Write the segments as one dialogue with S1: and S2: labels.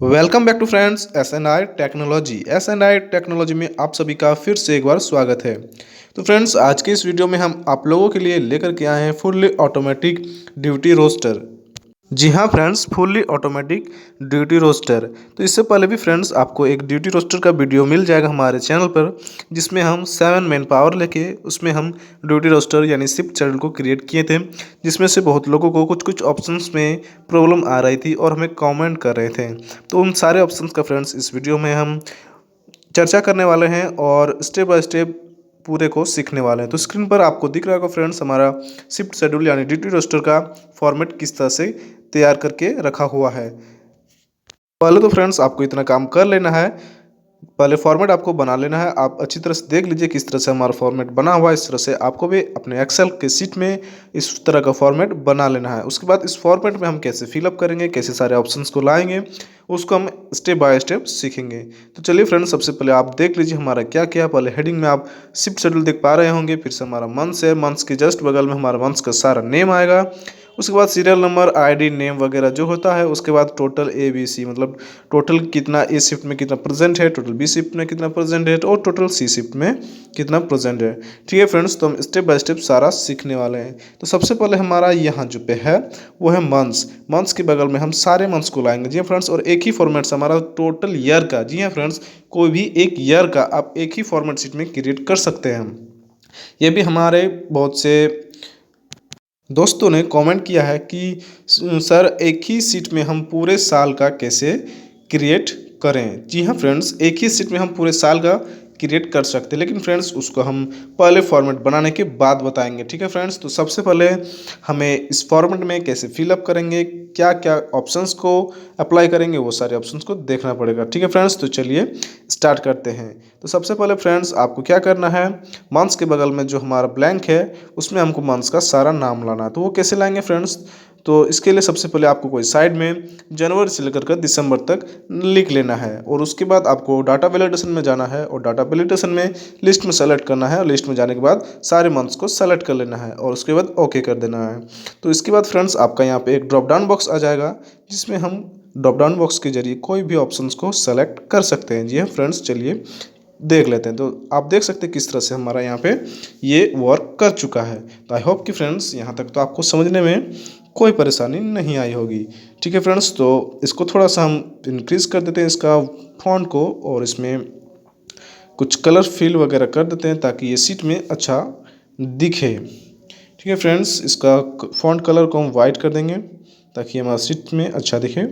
S1: Welcome back to friends S and I technology में आप सभी का फिर से एक बार स्वागत है। तो फ्रेंड्स आज के इस वीडियो में हम आप लोगों के लिए लेकर के आए हैं फुल्ली ऑटोमेटिक ड्यूटी रोस्टर। जी हाँ friends, fully automatic duty roster. तो इससे पहले भी फ्रेंड्स आपको एक ड्यूटी रोस्टर का वीडियो मिल जाएगा हमारे चैनल पर, जिसमें हम 7 मैन पावर लेके उसमें हम ड्यूटी रोस्टर यानी शिफ्ट शेड्यूल को क्रिएट किए थे, जिसमें से बहुत लोगों को कुछ कुछ ऑप्शंस में प्रॉब्लम आ रही थी और हमें कमेंट कर रहे थे। तो उन सारे ऑप्शंस का फ्रेंड्स इस वीडियो में हम चर्चा करने वाले हैं और स्टेप बाय स्टेप पूरे को सीखने वाले हैं। तो स्क्रीन पर आपको दिख रहा होगा फ्रेंड्स हमारा शिफ्ट शेड्यूल यानी ड्यूटी रोस्टर का फॉर्मेट किस तरह से तैयार करके रखा हुआ है। पहले तो फ्रेंड्स आपको इतना काम कर लेना है, पहले फॉर्मेट आपको बना लेना है। आप अच्छी तरह से देख लीजिए किस तरह से हमारा फॉर्मेट बना हुआ है। इस तरह से आपको भी अपने एक्सेल के सीट में इस तरह का फॉर्मेट बना लेना है। उसके बाद इस फॉर्मेट में हम कैसे फिलअप करेंगे, कैसे सारे ऑप्शंस को लाएंगे, उसको हम स्टेप बाय स्टेप सीखेंगे। तो चलिए फ्रेंड्स, सबसे पहले आप देख लीजिए हमारा क्या क्या। पहले हेडिंग में आप शिफ्ट शेड्यूल देख पा रहे होंगे, फिर से हमारा मंथ्स है, मंथ्स के जस्ट बगल में हमारा मंथ्स का सारा नेम आएगा। उसके बाद सीरियल नंबर, आईडी, नेम वगैरह जो होता है। उसके बाद टोटल ABC मतलब टोटल कितना ए शिफ्ट में कितना प्रेजेंट है, टोटल बी शिफ्ट में कितना प्रेजेंट है और टोटल सी शिफ्ट में कितना प्रेजेंट है। ठीक है फ्रेंड्स, तो हम स्टेप बाय स्टेप सारा सीखने वाले हैं। तो सबसे पहले हमारा यहाँ जो पे है वो है मंथ्स। मंथ्स के बगल में हम सारे मंथ्स को लाएंगे। जी हाँ फ्रेंड्स, और एक ही फॉर्मेट से हमारा टोटल ईयर का, जी हाँ फ्रेंड्स, कोई भी एक ईयर का आप एक ही फॉर्मेट शीट में क्रिएट कर सकते हैं। ये भी हमारे बहुत से दोस्तों ने कमेंट किया है कि सर एक ही सीट में हम पूरे साल का कैसे क्रिएट करें। जी हाँ फ्रेंड्स, एक ही सीट में हम पूरे साल का क्रिएट कर सकते हैं, लेकिन फ्रेंड्स उसको हम पहले फॉर्मेट बनाने के बाद बताएंगे। ठीक है फ्रेंड्स, तो सबसे पहले हमें इस फॉर्मेट में कैसे फिलअप करेंगे, क्या क्या ऑप्शंस को अप्लाई करेंगे, वो सारे ऑप्शंस को देखना पड़ेगा। ठीक है फ्रेंड्स, तो चलिए स्टार्ट करते हैं। तो सबसे पहले फ्रेंड्स आपको क्या करना है, मंथ्स के बगल में जो हमारा ब्लैंक है उसमें हमको मंथ्स का सारा नाम लाना है। तो वो कैसे लाएंगे फ्रेंड्स, तो इसके लिए सबसे पहले आपको कोई साइड में जनवरी से लेकर कर दिसंबर तक लिख लेना है। और उसके बाद आपको डाटा वैलिडेशन में जाना है और डाटा वैलिडेशन में लिस्ट में सेलेक्ट करना है और लिस्ट में जाने के बाद सारे मंथ्स को सेलेक्ट कर लेना है और उसके बाद ओके कर देना है। तो इसके बाद फ्रेंड्स आपका यहाँ पे एक ड्रॉप डाउन बॉक्स आ जाएगा, जिसमें हम ड्रॉप डाउन बॉक्स के जरिए कोई भी ऑप्शंस को सेलेक्ट कर सकते हैं। जी हाँ फ्रेंड्स, चलिए देख लेते हैं। तो आप देख सकते हैं किस तरह से हमारा यहाँ पे ये वर्क कर चुका है। तो आई होप कि फ्रेंड्स यहाँ तक तो आपको समझने में कोई परेशानी नहीं आई होगी। ठीक है फ्रेंड्स, तो इसको थोड़ा सा हम इंक्रीज़ कर देते हैं इसका फॉन्ट को, और इसमें कुछ कलर फिल वगैरह कर देते हैं ताकि ये सीट में अच्छा दिखे। ठीक है फ्रेंड्स, इसका फॉन्ट कलर को हम वाइट कर देंगे ताकि हमारा सीट में अच्छा दिखे,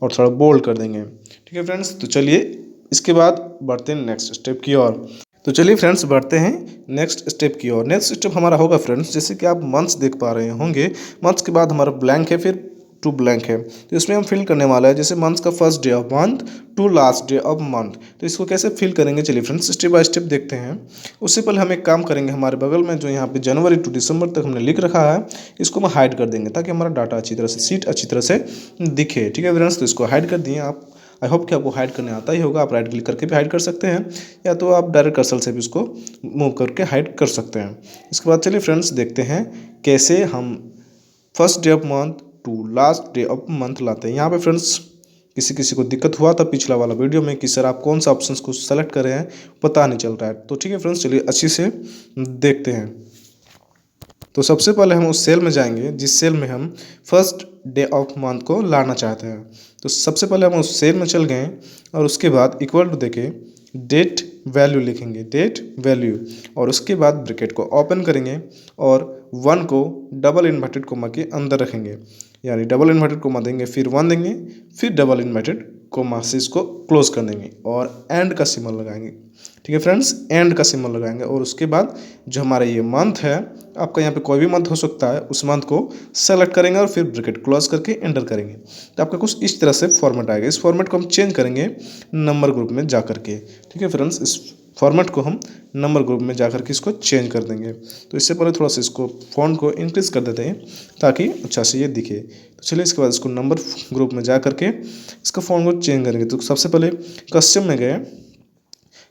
S1: और थोड़ा बोल्ड कर देंगे। ठीक है फ्रेंड्स, तो चलिए इसके बाद बढ़ते हैं नेक्स्ट स्टेप की ओर। तो चलिए फ्रेंड्स बढ़ते हैं नेक्स्ट स्टेप की ओर। नेक्स्ट स्टेप हमारा होगा फ्रेंड्स, जैसे कि आप मंथ्स देख पा रहे होंगे, मंथ्स के बाद हमारा ब्लैंक है, फिर टू ब्लैंक है। तो इसमें हम फिल करने वाला है जैसे मंथ्स का first day of month to last day of month. तो इसको कैसे फिल करेंगे, चलिए फ्रेंड्स स्टेप बाय स्टेप देखते हैं। उससे पहले हम एक काम करेंगे, हमारे बगल में जो यहाँ पे जनवरी टू दिसंबर तक हमने लिख रखा है, इसको हम हाइड कर देंगे ताकि हमारा डाटा अच्छी तरह से, सीट अच्छी तरह से दिखे। ठीक है फ्रेंड्स, तो इसको हाइड कर दिए आप। आई होप कि आपको हाइड करने आता ही होगा। आप राइट क्लिक करके भी हाइड कर सकते हैं, या तो आप डायरेक्ट कर्सर से भी इसको मूव करके हाइड कर सकते हैं। इसके बाद चलिए फ्रेंड्स देखते हैं कैसे हम first day of month to last day of month लाते हैं। यहाँ पे फ्रेंड्स किसी किसी को दिक्कत हुआ था पिछला वाला वीडियो में कि सर आप कौन सा ऑप्शंस को सेलेक्ट कर रहे हैं, पता नहीं चल रहा है। तो ठीक है फ्रेंड्स, चलिए अच्छी से देखते हैं। तो सबसे पहले हम उस सेल में जाएंगे जिस सेल में हम फर्स्ट डे ऑफ मंथ को लाना चाहते हैं। तो सबसे पहले हम उस सेल में चल गए और उसके बाद इक्वल टू देके डेट वैल्यू लिखेंगे, डेट वैल्यू, और उसके बाद ब्रैकेट को ओपन करेंगे और 1 को डबल इन्वर्टेड कोमा के अंदर रखेंगे, यानी डबल इन्वर्टेड कोमा देंगे, फिर 1 देंगे, फिर डबल इन्वर्टेड कोमा से इसको क्लोज कर देंगे और एंड का सिंबल लगाएंगे। ठीक है फ्रेंड्स, एंड का सिंबल लगाएंगे और उसके बाद जो हमारा ये मंथ है, आपका यहाँ पे कोई भी मंथ हो सकता है, उस मंथ को सेलेक्ट करेंगे और फिर ब्रैकेट क्लोज करके एंटर करेंगे। तो आपका कुछ इस तरह से फॉर्मेट आएगा। इस फॉर्मेट को हम चेंज करेंगे नंबर ग्रुप में जा करके। ठीक है फ्रेंड्स, इस फॉर्मेट को हम नंबर ग्रुप में जा करके इसको चेंज कर देंगे। तो इससे पहले थोड़ा सा इसको फॉन्ट को इंक्रीज़ कर देते हैं ताकि अच्छा से ये दिखे। तो चलिए इसके बाद इसको नंबर ग्रुप में जा करके इसका फॉन्ट को चेंज करेंगे। तो सबसे पहले कस्टम में गए,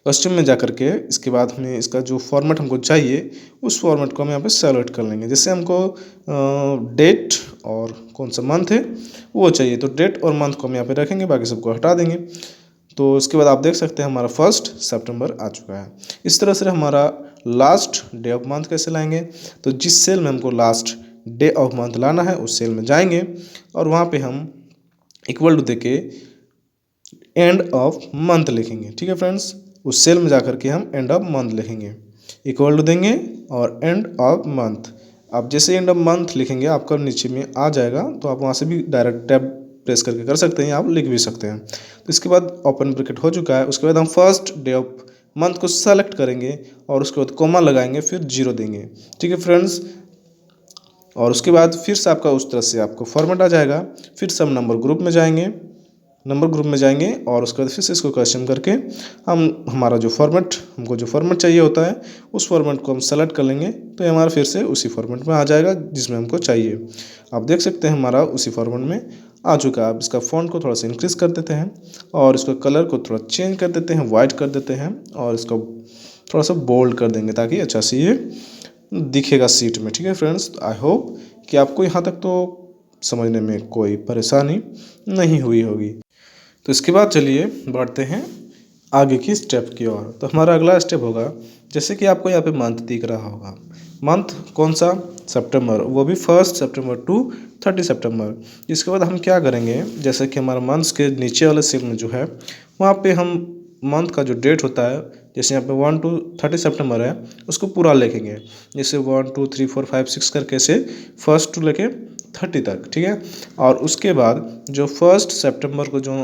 S1: कस्टम में जा करके इसके बाद हमें इसका जो फॉर्मेट हमको चाहिए उस फॉर्मेट को हम यहाँ पे सेलेक्ट कर लेंगे। जैसे हमको डेट और कौन सा मंथ है वो चाहिए। तो डेट और मंथ को हम यहाँ पे रखेंगे, बाकी सबको हटा देंगे। तो इसके बाद आप देख सकते हैं हमारा 1 सितंबर आ चुका है। इस तरह से हमारा लास्ट डे ऑफ मंथ कैसे लाएंगे, तो जिस सेल में हमको लास्ट डे ऑफ मंथ लाना है उस सेल में जाएंगे और वहाँ पे हम इक्वल टू देके एंड ऑफ मंथ लिखेंगे। ठीक है फ्रेंड्स, उस सेल में जाकर के हम एंड ऑफ मंथ लिखेंगे, इक्वल टू देंगे और एंड ऑफ मंथ। आप जैसे एंड ऑफ मंथ लिखेंगे आपका नीचे में आ जाएगा, तो आप वहाँ से भी डायरेक्ट टैब प्रेस करके कर सकते हैं, आप लिख भी सकते हैं। तो इसके बाद ओपन ब्रैकेट हो चुका है। उसके बाद हम फर्स्ट डे ऑफ मंथ को सेलेक्ट करेंगे और उसके बाद कोमा लगाएंगे, फिर 0 देंगे। ठीक है फ्रेंड्स, और उसके बाद फिर से आपका उस तरह से आपको फॉर्मेट आ जाएगा। फिर से हम नंबर ग्रुप में जाएंगे और उसके बाद फिर से इसको कस्टम करके हम हमारा जो फॉर्मेट हमको जो फॉर्मेट चाहिए होता है उस फॉर्मेट को हम सेलेक्ट कर लेंगे, तो ये हमारा फिर से उसी फॉर्मेट में आ जाएगा जिसमें हमको चाहिए। आप देख सकते हैं हमारा उसी फॉर्मेट में आ चुका है। अब इसका फ़ॉन्ट को थोड़ा सा इंक्रीज कर देते हैं और इसका कलर को थोड़ा चेंज कर देते हैं, वाइट कर देते हैं और इसको थोड़ा सा बोल्ड कर देंगे ताकि अच्छा से ये दिखेगा सीट में। ठीक है फ्रेंड्स, आई होप कि आपको यहाँ तक तो समझने में कोई परेशानी नहीं हुई होगी। तो इसके बाद चलिए बढ़ते हैं आगे की स्टेप की ओर। तो हमारा अगला स्टेप होगा, जैसे कि आपको यहाँ पे मंथ दिख रहा होगा, मंथ कौन सा, सितंबर, वो भी 1 सितंबर टू 30 सितंबर। इसके बाद हम क्या करेंगे, जैसे कि हमारा मंथ्स के नीचे वाले सेल में जो है वहाँ पे हम मंथ का जो डेट होता है, जैसे यहाँ पे 1 to 30 सितंबर है, उसको पूरा लिखेंगे। जैसे 1 2 3 4 5 6 करके से 1 टू लेके 30 तक। ठीक है, और उसके बाद जो 1 सितंबर को जो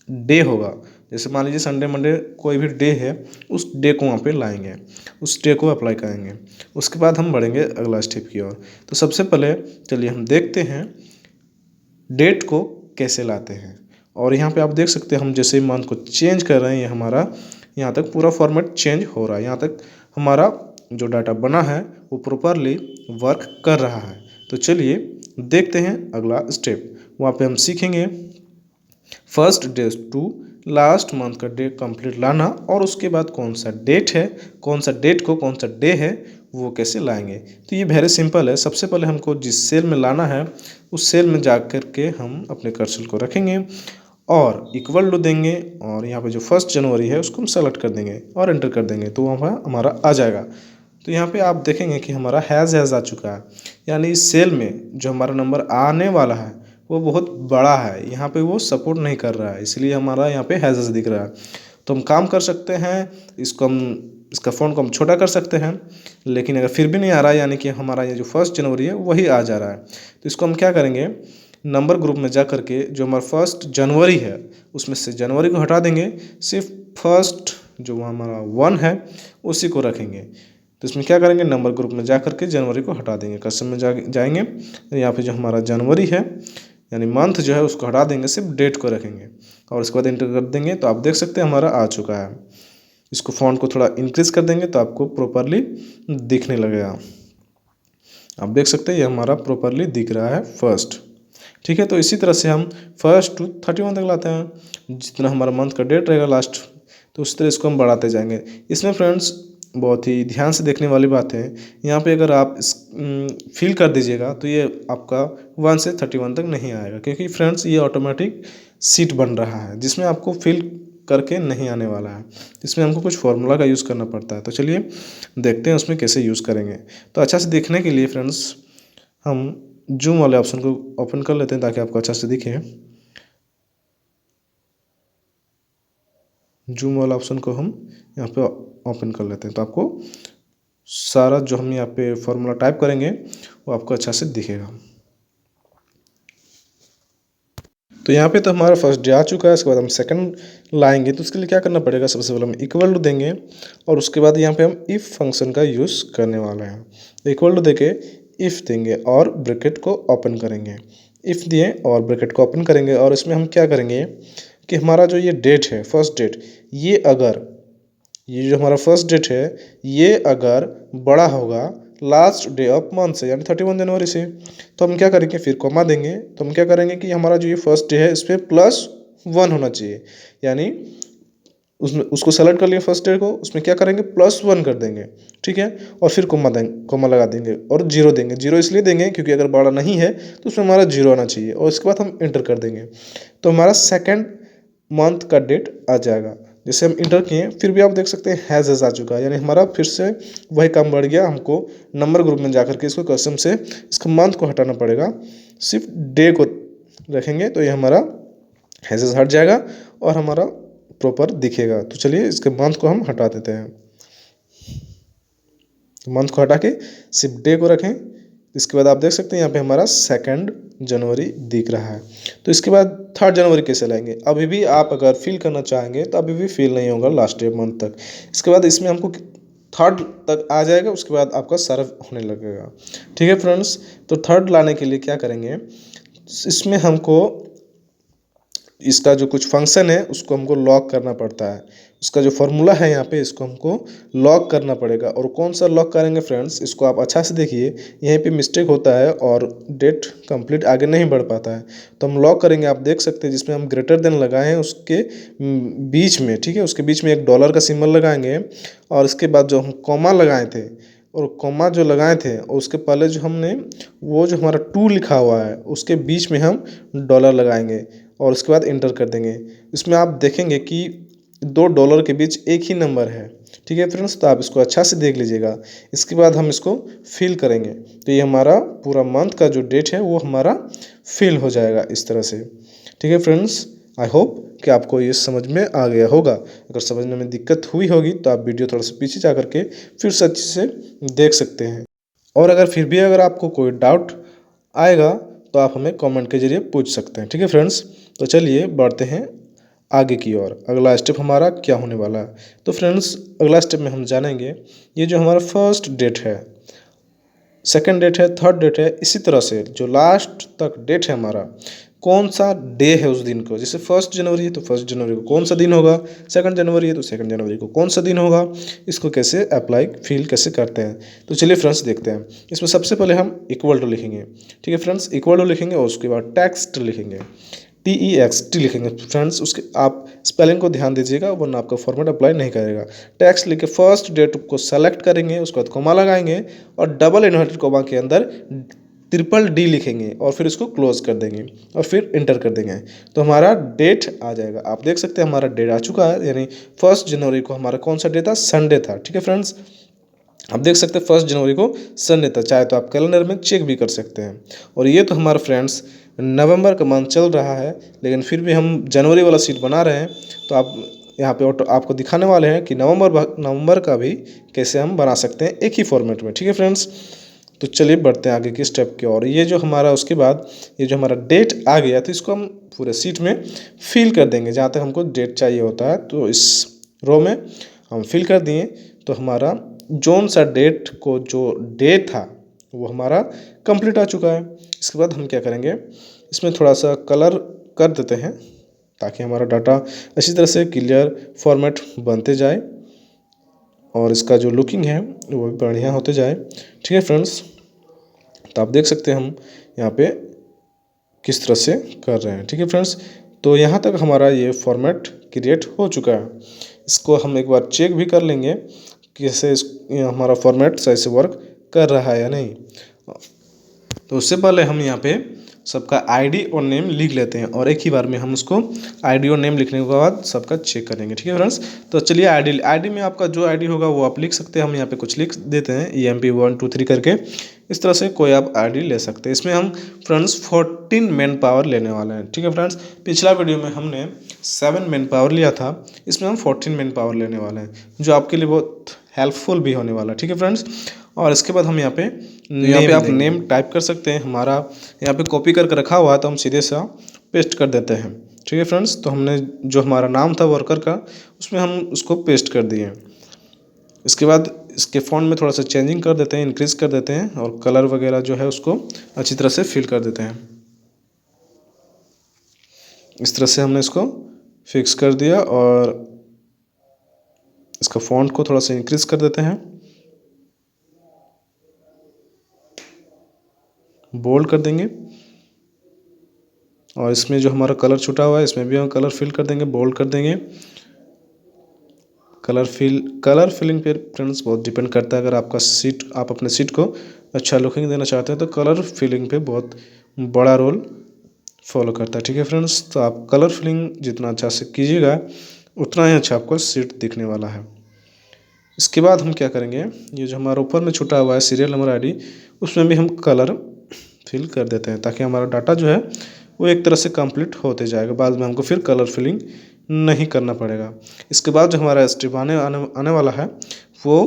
S1: डे होगा, जैसे मान लीजिए संडे मंडे कोई भी डे है, उस डे को वहाँ पे लाएंगे, उस डे को अप्लाई करेंगे। उसके बाद हम बढ़ेंगे अगला स्टेप की ओर। तो सबसे पहले चलिए हम देखते हैं डेट को कैसे लाते हैं। और यहाँ पे आप देख सकते हैं हम जैसे ही मंथ को चेंज कर रहे हैं, ये हमारा यहाँ तक पूरा फॉर्मेट चेंज हो रहा है, यहाँ तक हमारा जो डाटा बना है वो प्रॉपरली वर्क कर रहा है। तो चलिए देखते हैं अगला स्टेप। वहाँ पे हम सीखेंगे first day to last month का डे कंप्लीट लाना और उसके बाद कौन सा डेट है, कौन सा डेट को कौन सा डे है वो कैसे लाएंगे। तो ये वेरी सिंपल है। सबसे पहले हमको जिस सेल में लाना है उस सेल में जा कर के हम अपने कर्सर को रखेंगे और इक्वल टू देंगे और यहाँ पे जो 1 जनवरी है उसको हम सेलेक्ट कर देंगे और एंटर कर देंगे, तो वहाँ हमारा आ जाएगा। तो यहाँ पे आप देखेंगे कि हमारा हैज़ आ चुका है, यानी इस सेल में जो हमारा नंबर आने वाला है वो बहुत बड़ा है, यहाँ पे वो सपोर्ट नहीं कर रहा है, इसलिए हमारा यहाँ पे हैज़ दिख रहा है। तो हम काम कर सकते हैं, इसका फ़ॉन्ट को हम छोटा कर सकते हैं, लेकिन अगर फिर भी नहीं आ रहा है, यानी कि हमारा ये जो 1 जनवरी है वही आ जा रहा है, तो इसको हम क्या करेंगे, नंबर ग्रुप में जा करके जो हमारा 1 जनवरी है उसमें से जनवरी को हटा देंगे, सिर्फ फर्स्ट जो हमारा 1 है उसी को रखेंगे। तो इसमें क्या करेंगे, नंबर ग्रुप में जा करके जनवरी को हटा देंगे, कस्टम में जाएंगे, तो यहाँ पे जो हमारा जनवरी है यानी मंथ जो है उसको हटा देंगे, सिर्फ डेट को रखेंगे और उसके बाद इंटर कर देंगे। तो आप देख सकते हैं हमारा आ चुका है। इसको फ़ॉन्ट को थोड़ा इंक्रीज कर देंगे तो आपको प्रॉपरली दिखने लगेगा। आप देख सकते हैं ये हमारा प्रॉपरली दिख रहा है फर्स्ट। ठीक है, तो इसी तरह से हम 1 to 31 तक लाते हैं, जितना हमारा मंथ का डेट रहेगा लास्ट, तो उस तरह इसको हम बढ़ाते जाएंगे। इसमें फ्रेंड्स बहुत ही ध्यान से देखने वाली बात है, यहाँ पे अगर आप फिल कर दीजिएगा तो ये आपका 1 से 31 तक नहीं आएगा, क्योंकि फ्रेंड्स ये ऑटोमेटिक सीट बन रहा है जिसमें आपको फिल करके नहीं आने वाला है, इसमें हमको कुछ फार्मूला का यूज़ करना पड़ता है। तो चलिए देखते हैं उसमें कैसे यूज़ करेंगे। तो अच्छा से देखने के लिए फ्रेंड्स हम जूम वाले ऑप्शन को ओपन कर लेते हैं ताकि आपको अच्छा से दिखे। जूम वाला ऑप्शन को हम यहाँ पे ओपन कर लेते हैं, तो आपको सारा जो हम यहाँ पे फॉर्मूला टाइप करेंगे वो आपको अच्छा से दिखेगा। तो यहाँ पे तो हमारा फर्स्ट डे आ चुका है। इसके बाद हम सेकंड लाएंगे, तो उसके लिए क्या करना पड़ेगा, सबसे पहले हम इक्वल टू देंगे और उसके बाद यहाँ पे हम इफ़ फंक्शन का यूज़ करने वाले हैं। तो इक्वल टू देके इफ़ देंगे और ब्रैकेट को ओपन करेंगे, इफ़ दिए और ब्रैकेट को ओपन करेंगे और इसमें हम क्या करेंगे कि हमारा जो ये डेट है फर्स्ट डेट, ये जो हमारा फर्स्ट डेट है ये अगर बड़ा होगा लास्ट डे ऑफ मंथ से यानी 31 जनवरी से, तो हम क्या करेंगे, फिर कॉमा देंगे। तो हम क्या करेंगे कि हमारा जो ये फर्स्ट डे है इस पर +1 होना चाहिए, यानी उसमें उसको सेलेक्ट कर लिया फर्स्ट डे को, उसमें क्या करेंगे +1 कर देंगे ठीक है। और फिर कोमा लगा देंगे और जीरो देंगे। जीरो इसलिए देंगे क्योंकि अगर बड़ा नहीं है तो उसमें हमारा जीरो आना चाहिए, और इसके बाद हम इंटर कर देंगे तो हमारा सेकंड मंथ का डेट आ जाएगा। जैसे हम इंटर किए फिर भी आप देख सकते हैं हैज़ आ चुका है, यानी हमारा फिर से वही काम बढ़ गया। हमको नंबर ग्रुप में जाकर के इसको कस्टम से इसका मंथ को हटाना पड़ेगा, सिर्फ डे को रखेंगे तो ये हमारा हैज़ हट जाएगा और हमारा प्रॉपर दिखेगा। तो चलिए इसके मंथ को हम हटा देते हैं। मंथ को हटा के सिर्फ डे को रखें। इसके बाद आप देख सकते हैं यहाँ पे हमारा 2 जनवरी दिख रहा है। तो इसके बाद 3 जनवरी कैसे लाएंगे? अभी भी आप अगर फिल करना चाहेंगे तो अभी भी फिल नहीं होगा लास्ट मंथ तक। इसके बाद इसमें हमको 3rd तक आ जाएगा, उसके बाद आपका सर्व होने लगेगा। ठीक है फ्रेंड्स, तो 3rd लाने के लिए क्या करेंगे, इसमें हमको इसका जो कुछ फंक्शन है उसको हमको लॉक करना पड़ता है। उसका जो फॉर्मूला है यहाँ पे इसको हमको लॉक करना पड़ेगा। और कौन सा लॉक करेंगे फ्रेंड्स, इसको आप अच्छा से देखिए, यहीं पे मिस्टेक होता है और डेट कंप्लीट आगे नहीं बढ़ पाता है। तो हम लॉक करेंगे, आप देख सकते हैं जिसमें हम ग्रेटर देन लगाए हैं उसके बीच में, ठीक है, उसके बीच में एक डॉलर का सिंबल लगाएंगे। और इसके बाद जो हम कॉमा लगाए थे और कॉमा जो लगाए थे और उसके पहले जो हमने वो जो हमारा 2 लिखा हुआ है उसके बीच में हम डॉलर लगाएंगे और उसके बाद इंटर कर देंगे। इसमें आप देखेंगे कि 2 डॉलर के बीच एक ही नंबर है। ठीक है फ्रेंड्स, तो आप इसको अच्छा से देख लीजिएगा। इसके बाद हम इसको फिल करेंगे तो ये हमारा पूरा मंथ का जो डेट है वो हमारा फिल हो जाएगा इस तरह से। ठीक है फ्रेंड्स, आई होप कि आपको ये समझ में आ गया होगा। अगर समझने में दिक्कत हुई होगी तो आप वीडियो थोड़ा सा पीछे जा करके फिर से अच्छे से देख सकते हैं। और अगर फिर भी अगर आपको कोई डाउट आएगा तो आप हमें कमेंट के जरिए पूछ सकते हैं। ठीक है फ्रेंड्स, तो चलिए बढ़ते हैं आगे की ओर। अगला स्टेप हमारा क्या होने वाला है, तो फ्रेंड्स अगला स्टेप में हम जानेंगे ये जो हमारा फर्स्ट डेट है, सेकंड डेट है, थर्ड डेट है, इसी तरह से जो लास्ट तक डेट है हमारा, कौन सा डे है उस दिन को। जैसे 1 जनवरी है तो 1 जनवरी को कौन सा दिन होगा, 2 जनवरी है तो 2 जनवरी को कौन सा दिन होगा, इसको कैसे अप्लाई फील कैसे करते हैं। तो चलिए फ्रेंड्स देखते हैं। इसमें सबसे पहले हम इक्वल टू लिखेंगे। ठीक है फ्रेंड्स, इक्वल टू लिखेंगे और उसके बाद टेक्स्ट लिखेंगे, TEXT लिखेंगे फ्रेंड्स। उसके आप स्पेलिंग को ध्यान दीजिएगा वरना आपका फॉर्मेट अप्लाई नहीं करेगा। टेक्स्ट लिख के फर्स्ट डेट को सेलेक्ट करेंगे, उसके बाद कोमा लगाएंगे और डबल इन्वर्टेड कोमा के अंदर D लिखेंगे और फिर इसको क्लोज कर देंगे और फिर इंटर कर देंगे तो हमारा डेट आ जाएगा। आप देख सकते हैं हमारा डेट आ चुका है, यानी 1 जनवरी को हमारा कौन सा डे था, संडे था। ठीक है फ्रेंड्स, आप देख सकते हैं 1 जनवरी को संडे था, चाहे तो आप कैलेंडर में चेक भी कर सकते हैं। और ये तो हमारा फ्रेंड्स नवंबर का मंथ चल रहा है, लेकिन फिर भी हम जनवरी वाला सीट बना रहे हैं। तो आप यहाँ पे आपको दिखाने वाले हैं कि नवंबर का भी कैसे हम बना सकते हैं एक ही फॉर्मेट में। ठीक है फ्रेंड्स, तो चलिए बढ़ते हैं आगे की स्टेप की ओर। ये जो हमारा उसके बाद ये जो हमारा डेट आ गया तो इसको हम पूरे सीट में फिल कर देंगे जहाँ तक हमको डेट चाहिए होता है। तो इस रो में हम फिल कर दिए तो हमारा जोन सा डेट को जो डे था वो हमारा कंप्लीट आ चुका है। इसके बाद हम क्या करेंगे, इसमें थोड़ा सा कलर कर देते हैं ताकि हमारा डाटा अच्छी तरह से क्लियर फॉर्मेट बनते जाए और इसका जो लुकिंग है वो भी बढ़िया होते जाए। ठीक है फ्रेंड्स, तो आप देख सकते हैं हम यहाँ पे किस तरह से कर रहे हैं। ठीक है फ्रेंड्स, तो यहाँ तक हमारा ये फॉर्मेट क्रिएट हो चुका है। इसको हम एक बार चेक भी कर लेंगे कि कैसे हमारा फॉर्मेट सही से वर्क कर रहा है या नहीं। तो उससे पहले हम यहाँ पे सबका आईडी और नेम लिख लेते हैं और एक ही बार में हम उसको आईडी और नेम लिखने के बाद सबका चेक करेंगे। ठीक है फ्रेंड्स, तो चलिए आईडी में आपका जो आईडी होगा वो आप लिख सकते हैं। हम यहाँ पे कुछ लिख देते हैं EMP123 करके, इस तरह से कोई आप आईडी ले सकते हैं। इसमें हम फ्रेंड्स 14 मैन पावर लेने वाले हैं। ठीक है फ्रेंड्स, पिछला वीडियो में हमने 7 मैन पावर लिया था, इसमें हम 14 मैन पावर लेने वाले हैं जो आपके लिए बहुत हेल्पफुल भी होने वाला है। ठीक है फ्रेंड्स, और इसके बाद हम यहाँ पे आप नेम टाइप कर सकते हैं। हमारा यहाँ पे कॉपी करके रखा हुआ है तो हम सीधे सा पेस्ट कर देते हैं। ठीक है फ्रेंड्स, तो हमने जो हमारा नाम था वर्कर का उसमें हम उसको पेस्ट कर दिए। इसके बाद इसके फॉन्ट में थोड़ा सा चेंजिंग कर देते हैं, इंक्रीज़ कर देते हैं और कलर वगैरह जो है उसको अच्छी तरह से फिल कर देते हैं। इस तरह से हमने इसको फिक्स कर दिया और इसका फॉन्ट को थोड़ा सा इंक्रीज़ कर देते हैं, बोल्ड कर देंगे और इसमें जो हमारा कलर छूटा हुआ है इसमें भी हम कलर फिल कर देंगे, बोल्ड कर देंगे। कलर फिलिंग पे फ्रेंड्स बहुत डिपेंड करता है। अगर आपका सीट आप अपने सीट को अच्छा लुकिंग देना चाहते हैं तो कलर फिलिंग पे बहुत बड़ा रोल फॉलो करता है। ठीक है फ्रेंड्स, तो आप कलर फिलिंग जितना अच्छा से कीजिएगा उतना ही अच्छा आपको सीट दिखने वाला है। इसके बाद हम क्या करेंगे, ये जो हमारा ऊपर में छुटा हुआ है सीरियल नंबर आईडी, उसमें भी हम कलर फिल कर देते हैं ताकि हमारा डाटा जो है वो एक तरह से कंप्लीट होते जाएगा। बाद में हमको फिर कलर फिलिंग नहीं करना पड़ेगा। इसके बाद जो हमारा स्टेप आने वाला है वो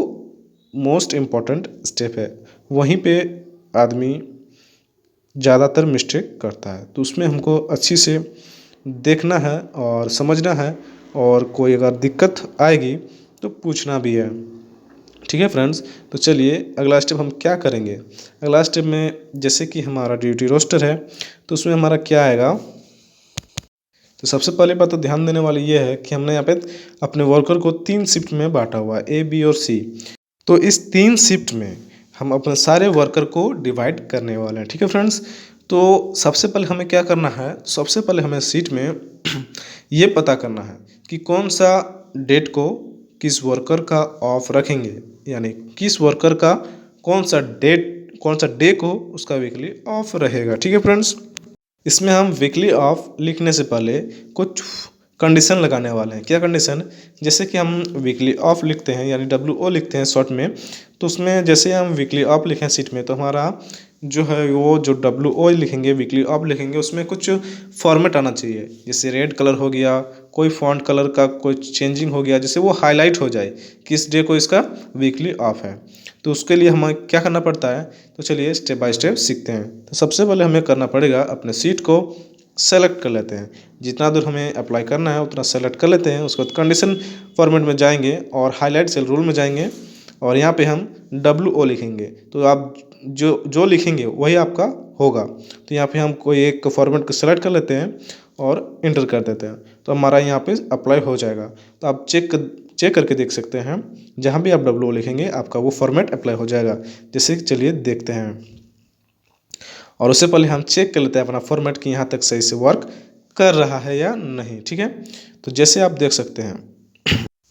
S1: मोस्ट इम्पॉर्टेंट स्टेप है। वहीं पे आदमी ज़्यादातर मिस्टेक करता है, तो उसमें हमको अच्छी से देखना है और समझना है, और कोई अगर दिक्कत आएगी तो पूछना भी है। ठीक है फ्रेंड्स, तो चलिए अगला स्टेप हम क्या करेंगे। अगला स्टेप में जैसे कि हमारा ड्यूटी रोस्टर है तो उसमें हमारा क्या आएगा, तो सबसे पहले बात तो ध्यान देने वाली ये है कि हमने यहाँ पे अपने वर्कर को 3 शिफ्ट में बांटा हुआ है, ए बी और सी। तो इस 3 शिफ्ट में हम अपने सारे वर्कर को डिवाइड करने वाले हैं। ठीक है फ्रेंड्स, तो सबसे पहले हमें क्या करना है, सबसे पहले हमें सीट में ये पता करना है कि कौन सा डेट को किस वर्कर का ऑफ रखेंगे, यानी किस वर्कर का कौन सा डे को उसका वीकली ऑफ रहेगा। ठीक है फ्रेंड्स, इसमें हम वीकली ऑफ लिखने से पहले कुछ कंडीशन लगाने वाले हैं। क्या कंडीशन, जैसे कि हम वीकली ऑफ लिखते हैं यानी WO लिखते हैं शॉर्ट में, तो उसमें जैसे हम वीकली ऑफ लिखें सीट में तो हमारा जो है वो जो WO लिखेंगे वीकली ऑफ लिखेंगे उसमें कुछ फॉर्मेट आना चाहिए। जैसे रेड कलर हो गया, कोई फॉन्ट कलर का कोई चेंजिंग हो गया, जिससे वो हाईलाइट हो जाए किस डे को इसका वीकली ऑफ है। तो उसके लिए हमें क्या करना पड़ता है, तो चलिए स्टेप बाय स्टेप सीखते हैं। तो सबसे पहले हमें करना पड़ेगा, अपने सीट को सेलेक्ट कर लेते हैं, जितना दूर हमें अप्लाई करना है उतना सेलेक्ट कर लेते हैं। उसके बाद कंडीशन फॉर्मेट में जाएंगे और हाईलाइट सेल रूल में जाएंगे और यहाँ पे हम WO लिखेंगे। तो आप जो लिखेंगे वही आपका होगा। तो यहाँ पे हम कोई एक फॉर्मेट को सेलेक्ट कर लेते हैं और इंटर कर देते हैं, तो हमारा यहाँ पे अप्लाई हो जाएगा। तो आप चेक करके देख सकते हैं, जहाँ भी आप WO लिखेंगे आपका वो फॉर्मेट अप्लाई हो जाएगा। जैसे चलिए देखते हैं, और उससे पहले हम चेक कर लेते हैं अपना फॉर्मेट कि यहाँ तक सही से वर्क कर रहा है या नहीं। ठीक है, तो जैसे आप देख सकते हैं,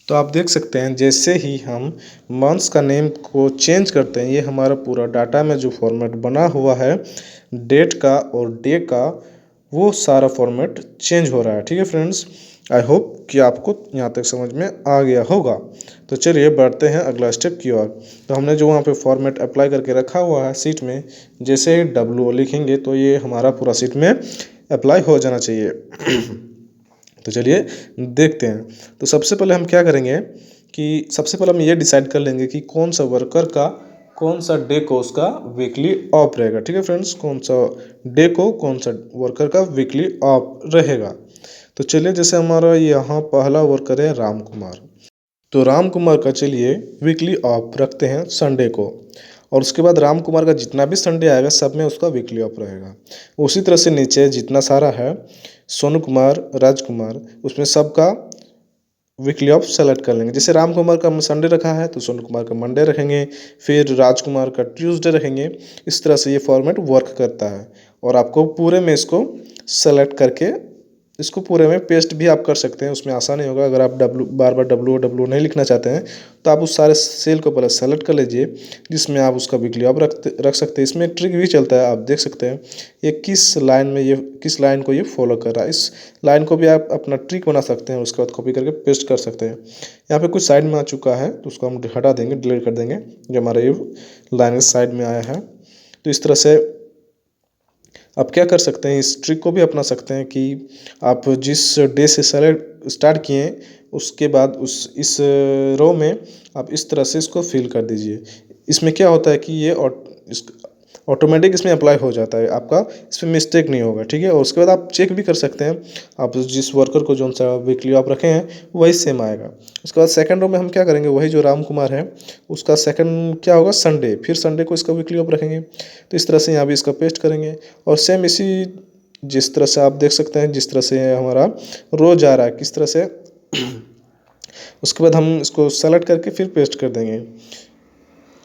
S1: तो आप देख सकते हैं जैसे ही हम मंथ्स का नेम को चेंज करते हैं, ये हमारा पूरा डाटा में जो फॉर्मेट बना हुआ है डेट का और डे का, वो सारा फॉर्मेट चेंज हो रहा है। ठीक है फ्रेंड्स, आई होप कि आपको यहाँ तक समझ में आ गया होगा। तो चलिए बढ़ते हैं अगला स्टेप की ओर। तो हमने जो वहाँ पे फॉर्मेट अप्लाई करके रखा हुआ है सीट में, जैसे ही WO लिखेंगे तो ये हमारा पूरा सीट में अप्लाई हो जाना चाहिए। तो चलिए देखते हैं। तो सबसे पहले हम क्या करेंगे कि सबसे पहले हम ये डिसाइड कर लेंगे कि कौन सा वर्कर का कौन सा डे को उसका वीकली ऑफ रहेगा। ठीक है फ्रेंड्स, कौन सा डे को कौन सा वर्कर का वीकली ऑफ रहेगा। तो चलिए जैसे हमारा यहाँ पहला वर्कर है राम कुमार, तो राम कुमार का चलिए वीकली ऑफ रखते हैं संडे को, और उसके बाद राम कुमार का जितना भी संडे आएगा सब में उसका वीकली ऑफ रहेगा। उसी तरह से नीचे जितना सारा है सोनू कुमार, राजकुमार, उसमें सबका वीकली ऑफ सेलेक्ट कर लेंगे। जैसे राम कुमार का संडे रखा है तो सोनू कुमार का मंडे रखेंगे, फिर राजकुमार का ट्यूसडे रखेंगे। इस तरह से ये फॉर्मेट वर्क करता है, और आपको पूरे में इसको सेलेक्ट करके इसको पूरे में पेस्ट भी आप कर सकते हैं, उसमें आसान नहीं होगा। अगर आप बार बार WO नहीं लिखना चाहते हैं तो आप उस सारे सेल को पहले सेलेक्ट कर लीजिए जिसमें आप उसका वीकली ऑफ रख सकते हैं। इसमें एक ट्रिक भी चलता है, आप देख सकते हैं ये किस लाइन को ये फॉलो कर रहा है। इस लाइन को भी आप अपना ट्रिक बना सकते हैं, उसके बाद कॉपी करके पेस्ट कर सकते हैं। यहाँ पे कुछ साइड में आ चुका है तो उसको हम हटा देंगे, डिलीट कर देंगे, जो हमारा ये लाइन साइड में आया है। तो इस तरह से आप क्या कर सकते हैं, इस ट्रिक को भी अपना सकते हैं कि आप जिस डे से सेलेक्ट स्टार्ट किए उसके बाद इस रो में आप इस तरह से इसको फिल कर दीजिए। इसमें क्या होता है कि ये ऑटोमेटिक इसमें अप्लाई हो जाता है, आपका इसमें मिस्टेक नहीं होगा। ठीक है, और उसके बाद आप चेक भी कर सकते हैं, आप जिस वर्कर को जो सा वीकली ऑफ रखे हैं वही सेम आएगा। उसके बाद सेकंड रो में हम क्या करेंगे, वही जो राम कुमार है उसका सेकंड क्या होगा, संडे, फिर संडे को इसका वीकली ऑफ रखेंगे। तो इस तरह से यहाँ भी इसका पेस्ट करेंगे, और सेम इसी जिस तरह से आप देख सकते हैं जिस तरह से हमारा रोज आ रहा है किस तरह से। उसके बाद हम इसको सेलेक्ट करके फिर पेस्ट कर देंगे।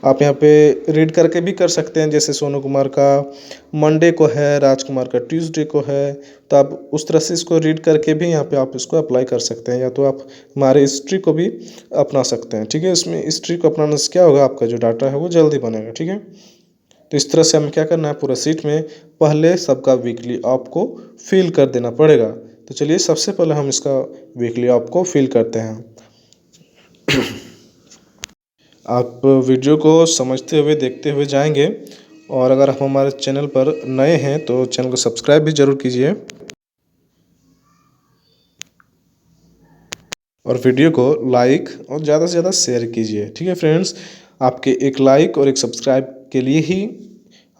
S1: आप यहाँ पे रीड करके भी कर सकते हैं, जैसे सोनू कुमार का मंडे को है, राजकुमार का ट्यूसडे को है। तो आप उस तरह से इसको रीड करके भी यहाँ पे आप इसको अप्लाई कर सकते हैं, या तो आप हमारे हिस्ट्री को भी अपना सकते हैं। ठीक है, इसमें हिस्ट्री को अपनाने से क्या होगा, आपका जो डाटा है वो जल्दी बनेगा। ठीक है, तो इस तरह से हमें क्या करना है, पूरा सीट में पहले सबका वीकली आपको फिल कर देना पड़ेगा। तो चलिए सबसे पहले हम इसका वीकली आपको फिल करते हैं। आप वीडियो को समझते हुए देखते हुए जाएंगे, और अगर आप हमारे चैनल पर नए हैं तो चैनल को सब्सक्राइब भी ज़रूर कीजिए और वीडियो को लाइक और ज़्यादा से ज़्यादा शेयर कीजिए। ठीक है फ्रेंड्स, आपके एक लाइक और एक सब्सक्राइब के लिए ही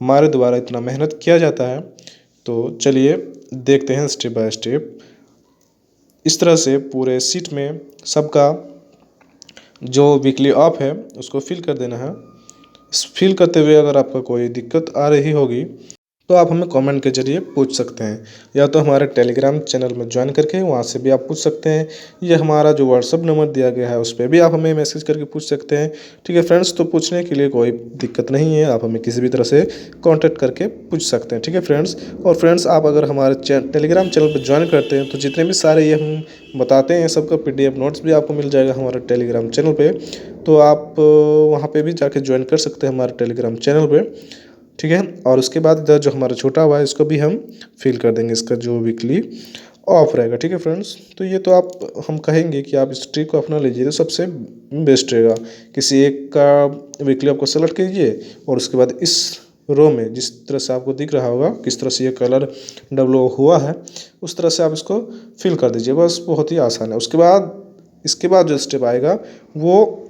S1: हमारे द्वारा इतना मेहनत किया जाता है। तो चलिए देखते हैं स्टेप बाय स्टेप। इस तरह से पूरे सीट में सबका जो वीकली ऑफ है उसको फिल कर देना है। इस फिल करते हुए अगर आपका कोई दिक्कत आ रही होगी तो आप हमें कमेंट के जरिए पूछ सकते हैं, या तो हमारे टेलीग्राम चैनल में ज्वाइन करके वहाँ से भी आप पूछ सकते हैं, या हमारा जो व्हाट्सअप नंबर दिया गया है उस पर भी आप हमें मैसेज करके पूछ सकते हैं। ठीक है फ्रेंड्स, तो पूछने के लिए कोई दिक्कत नहीं है, आप हमें किसी भी तरह से कॉन्टैक्ट करके पूछ सकते हैं। ठीक है फ्रेंड्स, और फ्रेंड्स आप अगर हमारे टेलीग्राम चैनल पर ज्वाइन करते हैं तो जितने भी सारे ये हम बताते हैं सबका PDF नोट्स भी आपको मिल जाएगा हमारे टेलीग्राम चैनल पर। तो आप वहाँ पर भी जाके ज्वाइन कर सकते हैं हमारे टेलीग्राम चैनल पर। ठीक है, और उसके बाद इधर जो हमारा छोटा हुआ है इसको भी हम फिल कर देंगे, इसका जो वीकली ऑफ रहेगा। ठीक है फ्रेंड्स, तो ये तो आप हम कहेंगे कि आप इस ट्रिक को अपना लीजिए तो सबसे बेस्ट रहेगा। किसी एक का वीकली आपको सेलेक्ट कीजिए और उसके बाद इस रो में जिस तरह से आपको दिख रहा होगा किस तरह से ये कलर डब्लो हुआ है उस तरह से आप इसको फिल कर दीजिए, बस बहुत ही आसान है। उसके बाद इसके बाद जो स्टेप आएगा वो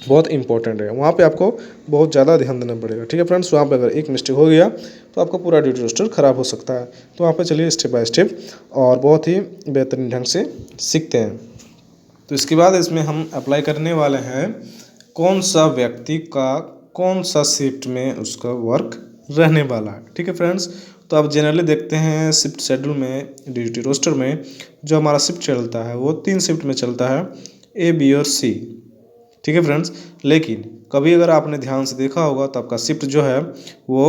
S1: बहुत इंपॉर्टेंट है, वहाँ पे आपको बहुत ज़्यादा ध्यान देना पड़ेगा। ठीक है फ्रेंड्स, वहाँ पे अगर एक मिस्टेक हो गया तो आपका पूरा ड्यूटी रोस्टर ख़राब हो सकता है। तो वहाँ पे चलिए स्टेप बाय स्टेप और बहुत ही बेहतरीन ढंग से सीखते हैं। तो इसके बाद इसमें हम अप्लाई करने वाले हैं कौन सा व्यक्ति का कौन सा शिफ्ट में उसका वर्क रहने वाला है। ठीक है फ्रेंड्स, तो आप जनरली देखते हैं शिफ्ट शेड्यूल में, ड्यूटी रोस्टर में जो हमारा शिफ्ट चलता है वो 3 शिफ्ट में चलता है, A, B और C। ठीक है फ्रेंड्स, लेकिन कभी अगर आपने ध्यान से देखा होगा तो आपका शिफ्ट जो है वो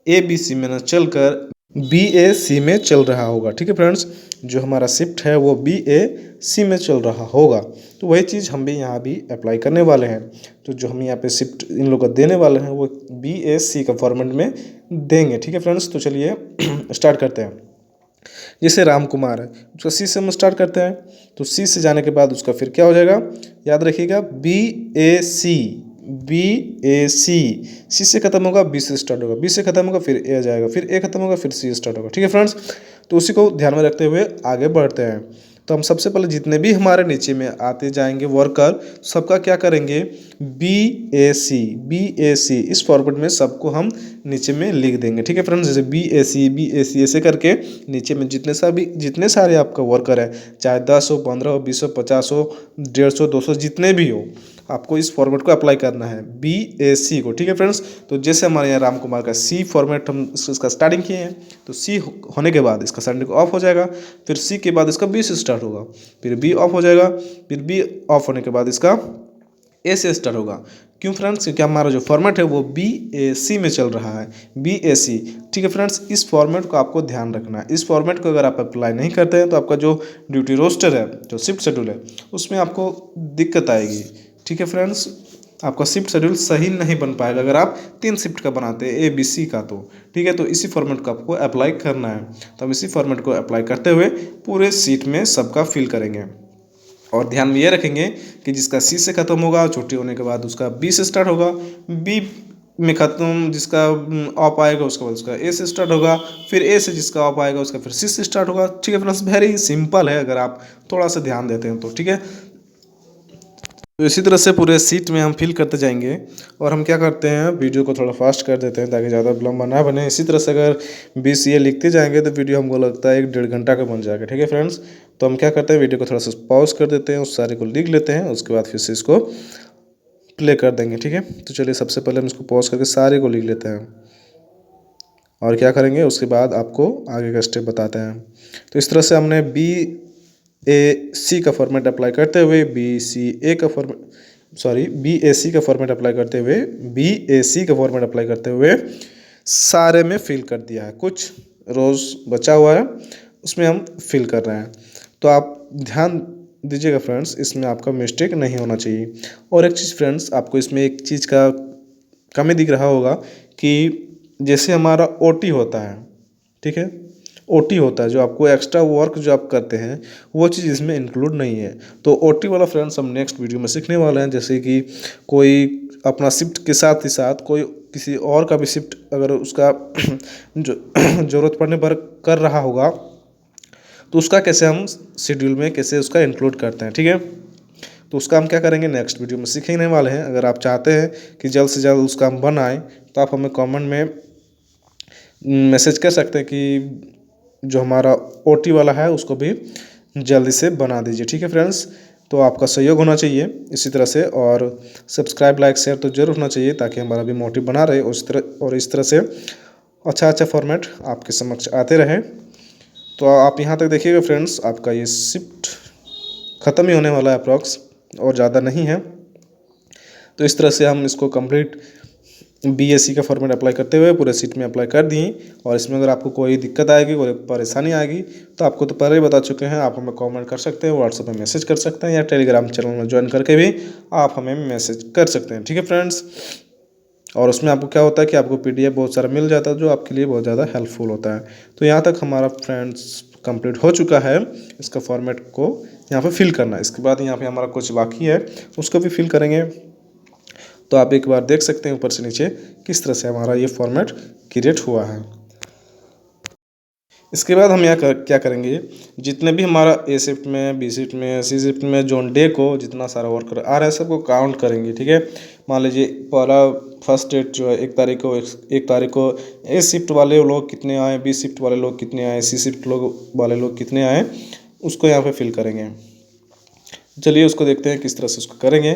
S1: ABC में न चलकर BAC में चल रहा होगा। ठीक है फ्रेंड्स, जो हमारा शिफ्ट है वो BAC में चल रहा होगा। तो वही चीज़ हम भी यहाँ भी अप्लाई करने वाले हैं। तो जो हम यहाँ पे शिफ्ट इन लोगों को देने वाले हैं वो BAC का फॉर्मेट में देंगे। ठीक है फ्रेंड्स, तो चलिए स्टार्ट करते हैं। जैसे राम कुमार है उसका C से हम स्टार्ट करते हैं, तो C से जाने के बाद उसका फिर क्या हो जाएगा, याद रखिएगा BAC, C से खत्म होगा, B से स्टार्ट होगा, B से खत्म होगा, फिर A आ जाएगा, फिर A खत्म होगा, फिर C स्टार्ट होगा। ठीक है फ्रेंड्स, तो उसी को ध्यान में रखते हुए आगे बढ़ते हैं। तो हम सबसे पहले जितने भी हमारे नीचे में आते जाएंगे वर्कर सबका क्या करेंगे, BAC इस फॉर्मेट में सबको हम नीचे में लिख देंगे। ठीक है फ्रेंड्स, जैसे BAC ऐसे करके नीचे में जितने सारे आपका वर्कर है, चाहे 10 हो, 15 हो, 20 हो, 50 हो, 150, 200 जितने भी हो, आपको इस फॉर्मेट को अप्लाई करना है BAC को। ठीक है फ्रेंड्स, तो जैसे हमारे यहाँ राम कुमार का C फॉर्मेट हम इसका स्टार्टिंग किए हैं, तो C होने के बाद इसका संडे को ऑफ हो जाएगा, फिर C के बाद इसका B से स्टार्ट होगा, फिर B ऑफ हो जाएगा, फिर B ऑफ होने के बाद इसका A से स्टार्ट होगा। क्यों फ्रेंड्स, क्योंकि हमारा जो फॉर्मेट है वो BAC में चल रहा है, BAC। ठीक है फ्रेंड्स, इस फॉर्मेट को आपको ध्यान रखना है। इस फॉर्मेट को अगर आप अप्लाई नहीं करते हैं तो आपका जो ड्यूटी रोस्टर है, जो शिफ्ट शेड्यूल है, उसमें आपको दिक्कत आएगी। ठीक है फ्रेंड्स, आपका शिफ्ट शेड्यूल सही नहीं बन पाएगा अगर आप 3 शिफ्ट का बनाते हैं ABC का। तो ठीक है, तो इसी फॉर्मेट को आपको अप्लाई करना है। तो हम इसी फॉर्मेट को अप्लाई करते हुए पूरे सीट में सबका फिल करेंगे, और ध्यान में ये रखेंगे कि जिसका C से खत्म होगा, छुट्टी होने के बाद उसका B से स्टार्ट होगा, B में खत्म जिसका ऑफ आएगा उसके बाद उसका A से स्टार्ट होगा, फिर A से जिसका ऑफ आएगा उसका फिर C से स्टार्ट होगा। ठीक है फ्रेंड्स, वेरी सिंपल है अगर आप थोड़ा सा ध्यान देते हैं तो। ठीक है, तो इसी तरह से पूरे सीट में हम फिल करते जाएंगे, और हम क्या करते हैं वीडियो को थोड़ा फास्ट कर देते हैं ताकि ज़्यादा लंबा ना बने। इसी तरह से अगर BCA लिखते जाएंगे तो वीडियो हमको लगता है 1-1.5 घंटा का बन जाएगा। ठीक है फ्रेंड्स, तो हम क्या करते हैं वीडियो को थोड़ा सा पॉज कर देते हैं, उस सारे को लिख लेते हैं, उसके बाद फिर से इसको प्ले कर देंगे। ठीक है, तो चलिए सबसे पहले हम इसको पॉज करके सारे को लिख लेते हैं, और क्या करेंगे उसके बाद आपको आगे का स्टेप बताते हैं। तो इस तरह से हमने BAC का फॉर्मेट अप्लाई करते हुए BCA का फॉर्मेट सॉरी BAC का फॉर्मेट अप्लाई करते हुए BAC का फॉर्मेट अप्लाई करते हुए सारे में फिल कर दिया है। कुछ रोज़ बचा हुआ है उसमें हम फिल कर रहे हैं। तो आप ध्यान दीजिएगा फ्रेंड्स, इसमें आपका मिस्टेक नहीं होना चाहिए। और एक चीज़ फ्रेंड्स, आपको इसमें एक चीज़ का कमी दिख रहा होगा कि जैसे हमारा OT होता है, ठीक है, OT होता है जो आपको एक्स्ट्रा वर्क जो आप करते हैं वो चीज़ इसमें इंक्लूड नहीं है। तो OT वाला फ्रेंड्स हम नेक्स्ट वीडियो में सीखने वाले हैं। जैसे कि कोई अपना शिफ्ट के साथ ही साथ कोई किसी और का भी शिफ्ट अगर उसका जो ज़रूरत पड़ने पर कर रहा होगा तो उसका कैसे हम शेड्यूल में कैसे उसका इंक्लूड करते हैं, ठीक है। तो उसका हम क्या करेंगे नेक्स्ट वीडियो में सीखने वाले हैं। अगर आप चाहते हैं कि जल्द से जल्द उसका हम बनाए तो आप हमें कमेंट में मैसेज कर सकते हैं कि जो हमारा OT वाला है उसको भी जल्दी से बना दीजिए, ठीक है फ्रेंड्स। तो आपका सहयोग होना चाहिए इसी तरह से, और सब्सक्राइब लाइक शेयर तो जरूर होना चाहिए ताकि हमारा भी मोटिव बना रहे और इस तरह से अच्छा फॉर्मेट आपके समक्ष आते रहे। तो आप यहाँ तक देखिएगा फ्रेंड्स, आपका ये शिफ्ट ख़त्म ही होने वाला है अप्रॉक्स, और ज़्यादा नहीं है। तो इस तरह से हम इसको कंप्लीट BAC का फॉर्मेट अप्लाई करते हुए पूरे सीट में अप्लाई कर दिए। और इसमें अगर आपको कोई दिक्कत आएगी, कोई परेशानी आएगी तो आपको तो पहले ही बता चुके हैं, आप हमें कमेंट कर सकते हैं, व्हाट्सएप में मैसेज कर सकते हैं, या टेलीग्राम चैनल में ज्वाइन करके भी आप हमें मैसेज कर सकते हैं, ठीक है फ्रेंड्स। और उसमें आपको क्या होता है कि आपको PDF बहुत सारा मिल जाता है जो आपके लिए बहुत ज़्यादा हेल्पफुल होता है। तो यहाँ तक हमारा फ्रेंड्स कंप्लीट हो चुका है। इसका फॉर्मेट को यहाँ पे फिल करना है। इसके बाद यहाँ पे हमारा कुछ बाकी है उसको भी फिल करेंगे। तो आप एक बार देख सकते हैं ऊपर से नीचे किस तरह से हमारा ये फॉर्मेट क्रिएट हुआ है। इसके बाद हम यहाँ क्या करेंगे, जितने भी हमारा A शिफ्ट में, B शिफ्ट में, C शिफ्ट में जॉन डे को जितना सारा वर्कर आ रहा है सबको काउंट करेंगे, ठीक है। मान लीजिए फर्स्ट डेट जो है 1 तारीख को A शिफ्ट वाले लोग कितने आए, B शिफ्ट वाले लोग कितने आए, C शिफ्ट वाले लोग कितने आए, उसको यहाँ पे फिल करेंगे। चलिए उसको देखते हैं किस तरह से उसको करेंगे।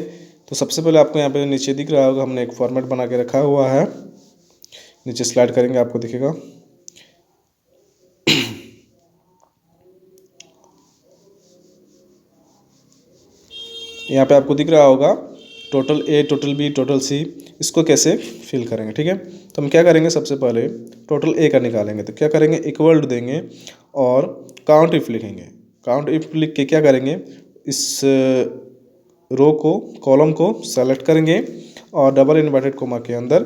S1: तो सबसे पहले आपको यहाँ पे नीचे दिख रहा होगा हमने एक फॉर्मेट बना के रखा हुआ है। नीचे स्लाइड करेंगे आपको दिखेगा, यहाँ पे आपको दिख रहा होगा total A, total B, total C। इसको कैसे फिल करेंगे, ठीक है। तो हम क्या करेंगे, सबसे पहले टोटल A का निकालेंगे। तो क्या करेंगे, इक्वल टू देंगे और काउंट इफ लिखेंगे। काउंट इफ लिख के क्या करेंगे, इस रो को, कॉलम को सेलेक्ट करेंगे और डबल इन्वर्टेड कोमा के अंदर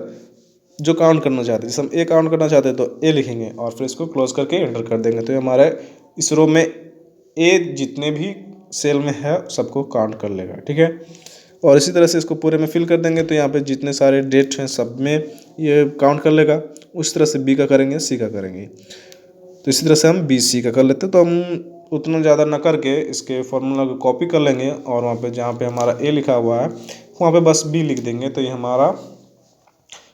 S1: जो काउंट करना चाहते हैं, जैसे हम A काउंट करना चाहते हैं तो A लिखेंगे और फिर इसको क्लोज करके एंटर कर देंगे। तो हमारा इस रो में A जितने भी सेल में है सबको काउंट कर लेगा, ठीक है। और इसी तरह से इसको पूरे में फिल कर देंगे। तो यहाँ पे जितने सारे डेट हैं सब में ये काउंट कर लेगा। उस तरह से B का करेंगे, C का करेंगे। तो इसी तरह से हम BC का कर लेते हैं। तो हम उतना ज़्यादा ना करके इसके फॉर्मूला को कॉपी कर लेंगे और वहाँ पे जहाँ पे हमारा A लिखा हुआ है वहाँ पे बस B लिख देंगे। तो ये हमारा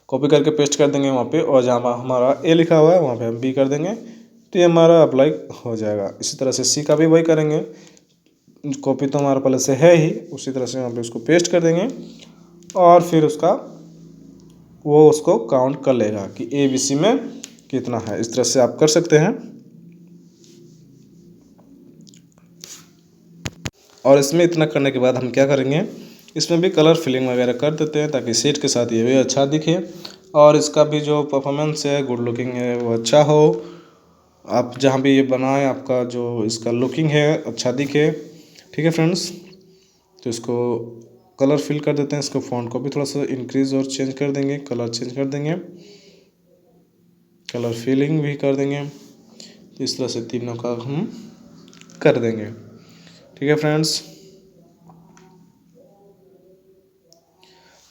S1: कॉपी करके पेस्ट कर देंगे वहाँ पे, और जहाँ हमारा A लिखा हुआ है वहाँ पे हम B कर देंगे। तो ये हमारा अप्लाई हो जाएगा। इसी तरह से C का भी वही करेंगे, कॉपी तो हमारे पहले से है ही, उसी तरह से यहाँ पे उसको पेस्ट कर देंगे और फिर उसको काउंट कर लेगा कि ABC में कितना है। इस तरह से आप कर सकते हैं। और इसमें इतना करने के बाद हम क्या करेंगे, इसमें भी कलर फिलिंग वगैरह कर देते हैं ताकि सीट के साथ ये भी अच्छा दिखे और इसका भी जो परफॉर्मेंस है, गुड लुकिंग है, वो अच्छा हो। आप जहाँ भी ये बनाएं आपका जो इसका लुकिंग है अच्छा दिखे, ठीक है फ्रेंड्स। तो इसको कलर फिल कर देते हैं। इसको फ़ॉन्ट को भी थोड़ा सा इंक्रीज और चेंज कर देंगे, कलर चेंज कर देंगे, कलर फिलिंग भी कर देंगे। तो इस तरह से तीनों का हम कर देंगे, ठीक है फ्रेंड्स।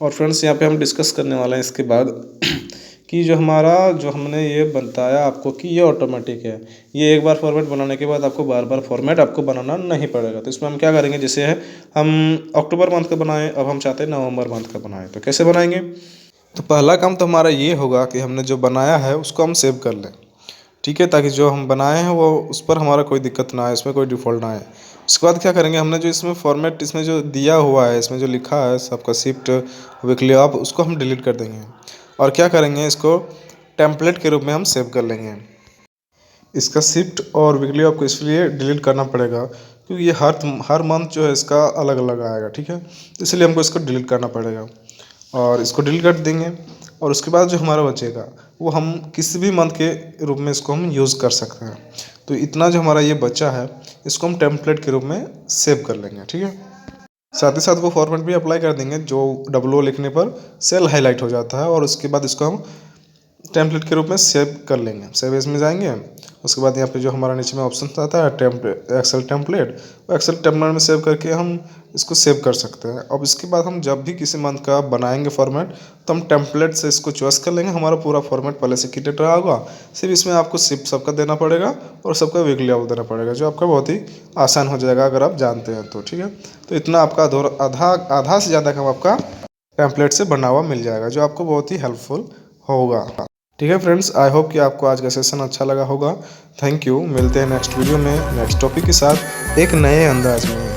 S1: और फ्रेंड्स यहाँ पे हम डिस्कस करने वाले हैं इसके बाद कि जो हमने ये बताया आपको कि ये ऑटोमेटिक है। ये एक बार फॉर्मेट बनाने के बाद आपको बार बार फॉर्मेट आपको बनाना नहीं पड़ेगा। तो इसमें हम क्या करेंगे, जैसे है हम अक्टूबर मंथ का बनाएं, अब हम चाहते हैं नवंबर मंथ का बनाएं, तो कैसे बनाएंगे। तो पहला काम तो हमारा ये होगा कि हमने जो बनाया है उसको हम सेव कर लें, ठीक है, ताकि जो हम बनाए हैं वो उस पर हमारा कोई दिक्कत ना आए, इसमें कोई डिफ़ॉल्ट ना आए। उसके बाद क्या करेंगे, हमने जो इसमें फॉर्मेट इसमें जो दिया हुआ है, इसमें जो लिखा है सबका शिफ्ट वीकली ऑफ, उसको हम डिलीट कर देंगे और क्या करेंगे, इसको टेम्पलेट के रूप में हम सेव कर लेंगे। इसका शिफ्ट और वीकली ऑफ को इसलिए डिलीट करना पड़ेगा क्योंकि ये हर मंथ जो है इसका अलग अलग आएगा, ठीक है। इसलिए हमको इसको डिलीट करना पड़ेगा और इसको डिलीट कर देंगे। और उसके बाद जो हमारा बचेगा वो हम किसी भी मंथ के रूप में इसको हम यूज़ कर सकते हैं। तो इतना जो हमारा ये बचा है इसको हम टेम्पलेट के रूप में सेव कर लेंगे, ठीक है। साथ ही साथ वो फॉर्मेट भी अप्लाई कर देंगे जो डब्ल्यू लिखने पर सेल हाईलाइट हो जाता है, और उसके बाद इसको हम टेम्पलेट के रूप में सेव कर लेंगे। सेव एज में जाएंगे, उसके बाद यहाँ पे जो हमारा नीचे में ऑप्शन आता है टेम्पलेट, एक्सेल टेम्पलेट, वो एक्सेल टेम्पलेट में सेव करके हम इसको सेव कर सकते हैं। अब इसके बाद हम जब भी किसी मंथ का बनाएंगे फॉर्मेट तो हम टेम्पलेट से इसको चॉइस कर लेंगे। हमारा पूरा फॉर्मेट पहले से क्रिएट रहा होगा, सिर्फ इसमें आपको सिर्फ सबका देना पड़ेगा और सबका वीकली आउट देना पड़ेगा, जो आपका बहुत ही आसान हो जाएगा अगर आप जानते हैं तो, ठीक है। तो इतना आपका आधा से ज़्यादा काम आपका टेम्पलेट से बना हुआ मिल जाएगा, जो आपको बहुत ही हेल्पफुल होगा। ठीक है फ्रेंड्स, आई होप कि आपको आज का सेशन अच्छा लगा होगा। Thank you. मिलते हैं नेक्स्ट वीडियो में नेक्स्ट टॉपिक के साथ एक नए अंदाज में।